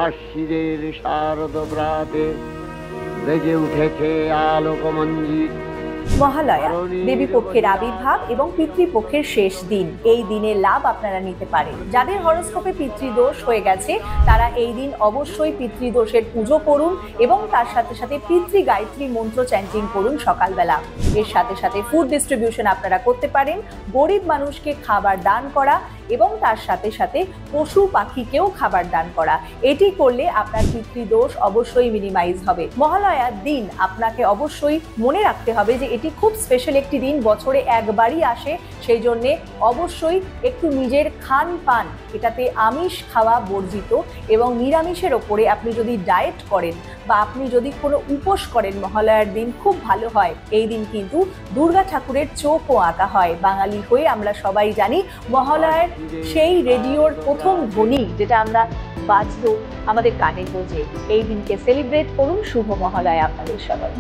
আশ্বিনের শারদ প্রাতে বেজে উঠেছে আলোকমঞ্জিত। মহালয়া দেবী পক্ষের আবির্ভাব এবং পিতৃপক্ষের শেষ দিন। এই দিনের লাভ আপনারা নিতে পারেন। যাদের হরোস্কোপে পিতৃদোষ হয়ে গেছে তারা এই দিন অবশ্যই পিতৃদোষের পুজো করুন এবং তার সাথে সাথে পিতৃ গায়ত্রী মন্ত্র চ্যান্টিং করুন সকালবেলা। এর সাথে সাথে ফুড ডিস্ট্রিবিউশন আপনারা করতে পারেন, গরিব মানুষকে খাবার দান করা এবং তার সাথে সাথে পশু পাখিকেও খাবার দান করা। এটি করলে আপনার পিতৃদোষ অবশ্যই মিনিমাইজ হবে। মহালয়ার দিন আপনাকে অবশ্যই মনে রাখতে হবে যে এটি খুব স্পেশাল একটি দিন, বছরে একবারই আসে। সেই জন্যে অবশ্যই একটু নিজের খান পান এটাতে আমিষ খাওয়া বর্জিত এবং নিরামিষের ওপরে আপনি যদি ডায়েট করেন বা আপনি যদি কোনো উপোস করেন মহালয়ার দিন খুব ভালো হয়। এই দিন কিন্তু দুর্গা ঠাকুরের চোখও আঁকা হয়। বাঙালি হয়ে আমরা সবাই জানি মহালয়ার সেই রেডিওর প্রথম ধ্বনি যেটা আমরা বাজলো আমাদের কানে বোঝে। এই দিনকে সেলিব্রেট করুন। শুভ মহালয়া আপনাদের সবাই।